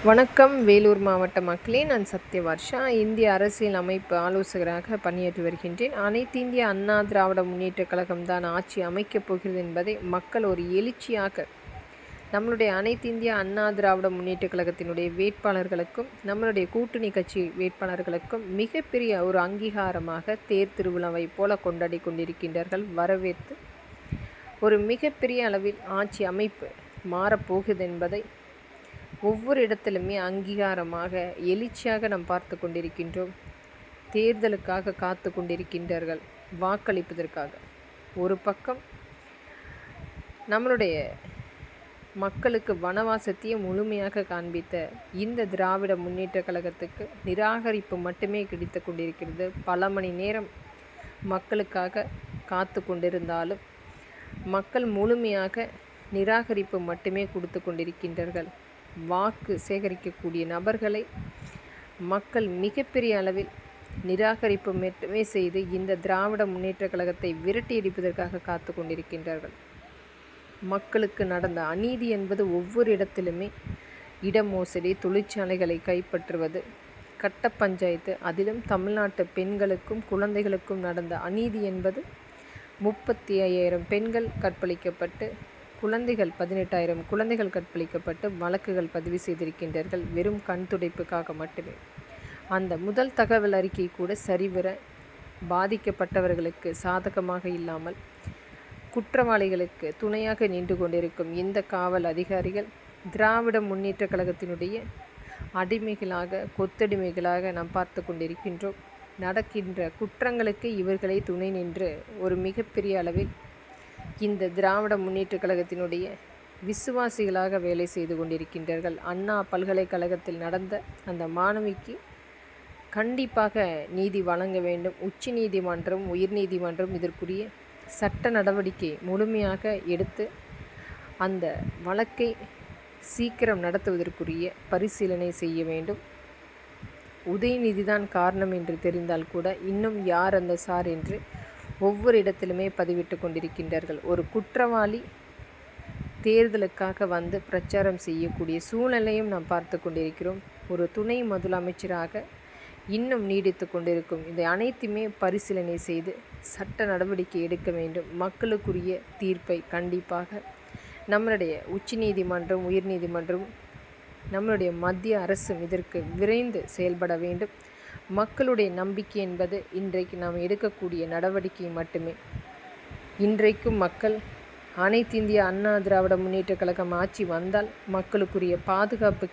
வணக்கம். வேலூர் மாவட்ட மக்களே, நான் சத்யவர்ஷா. இந்திய அரசியல் அமைப்பு ஆலோசகராக பணியாற்றி வருகின்றேன். அனைத்து இந்திய அண்ணா திராவிட முன்னேற்றக் கழகம் தான் ஆட்சி அமைக்கப் போகிறது என்பதை மக்கள் ஒரு எழுச்சியாக நம்மளுடைய அனைத்து இந்திய அண்ணா திராவிட முன்னேற்றக் கழகத்தினுடைய வேட்பாளர்களுக்கும் நம்மளுடைய கூட்டணி கட்சி வேட்பாளர்களுக்கும் மிகப்பெரிய ஒரு அங்கீகாரமாக தேர் திருவிழாவை போல கொண்டாடி கொண்டிருக்கின்றார்கள். வரவேற்று ஒரு மிகப்பெரிய அளவில் ஆட்சி அமைப்பு மாறப்போகுது என்பதை ஒவ்வொரு இடத்திலுமே அங்கீகாரமாக எழுச்சியாக நாம் பார்த்து கொண்டிருக்கின்றோம். தேர்தலுக்காக காத்து கொண்டிருக்கின்றார்கள், வாக்களிப்பதற்காக. ஒரு பக்கம் நம்மளுடைய மக்களுக்கு வனவாசத்தையே முழுமையாக காண்பித்த இந்த திராவிட முன்னேற்ற கழகத்துக்கு நிராகரிப்பு மட்டுமே கிடைத்து கொண்டிருக்கிறது. பல மணி நேரம் மக்களுக்காக காத்து கொண்டிருந்தாலும் மக்கள் முழுமையாக நிராகரிப்பு மட்டுமே கொடுத்து கொண்டிருக்கின்றார்கள். வாக்கு சேகரிக்கக்கூடிய நபர்களை மக்கள் மிகப்பெரிய அளவில் நிராகரிப்பு மட்டுமே செய்து இந்த திராவிட முன்னேற்ற கழகத்தை விரட்டி அடிப்பதற்காக காத்து கொண்டிருக்கின்றார்கள். மக்களுக்கு நடந்த அநீதி என்பது ஒவ்வொரு இடத்திலுமே இடமோசடி, தொழிற்சாலைகளை கைப்பற்றுவது, கட்ட பஞ்சாயத்து, அதிலும் தமிழ்நாட்டு பெண்களுக்கும் குழந்தைகளுக்கும் நடந்த அநீதி என்பது 35,000 பெண்கள் கற்பழிக்கப்பட்டு, குழந்தைகள் 18,000 குழந்தைகள் கற்பழிக்கப்பட்டு வழக்குகள் பதிவு செய்திருக்கின்றார்கள், வெறும் கண் துடைப்புக்காக மட்டுமே. அந்த முதல் தகவல் அறிக்கை கூட சரிவர பாதிக்கப்பட்டவர்களுக்கு சாதகமாக இல்லாமல் குற்றவாளிகளுக்கு துணையாக நின்று கொண்டிருக்கும் இந்த காவல் அதிகாரிகள் திராவிட முன்னேற்ற கழகத்தினுடைய அடிமைகளாக, கொத்தடிமைகளாக நாம் பார்த்து கொண்டிருக்கின்றோம். நடக்கின்ற குற்றங்களுக்கு இவர்களை துணை நின்று ஒரு மிகப்பெரிய அளவில் இந்த திராவிட முன்னேற்ற கழகத்தினுடைய விசுவாசிகளாக வேலை செய்து கொண்டிருக்கின்றார்கள். அண்ணா பல்கலைக்கழகத்தில் நடந்த அந்த மாணவிக்கு கண்டிப்பாக நீதி வழங்க வேண்டும். உச்ச நீதிமன்றம், உயர்நீதிமன்றம் இதற்குரிய சட்ட நடவடிக்கை முழுமையாக எடுத்து அந்த வழக்கை சீக்கிரம் நடத்துவதற்குரிய பரிசீலனை செய்ய வேண்டும். உதயநிதி தான் காரணம் என்று தெரிந்தால் கூட இன்னும் யார் அந்த சார் என்று ஒவ்வொரு இடத்திலுமே பதிவிட்டு கொண்டிருக்கின்றார்கள். ஒரு குற்றவாளி தேர்தலுக்காக வந்து பிரச்சாரம் செய்யக்கூடிய சூழ்நிலையும் நாம் பார்த்து கொண்டிருக்கிறோம். ஒரு துணை முதலமைச்சராக இன்னும் நீடித்து கொண்டிருக்கும். இதை அனைத்துமே பரிசீலனை செய்து சட்ட நடவடிக்கை எடுக்க வேண்டும். மக்களுக்குரிய தீர்ப்பை கண்டிப்பாக நம்மளுடைய உச்ச நீதிமன்றம், உயர்நீதிமன்றம், நம்மளுடைய மத்திய அரசும் இதற்கு விரைந்து செயல்பட வேண்டும். மக்களுடைய நம்பிக்கை என்பது இன்றைக்கு நாம் எடுக்கக்கூடிய நடவடிக்கை மட்டுமே. இன்றைக்கும் மக்கள் அனைத்து இந்திய அண்ணா திராவிட முன்னேற்ற கழகம் ஆட்சி வந்தால் மக்களுக்குரிய பாதுகாப்பு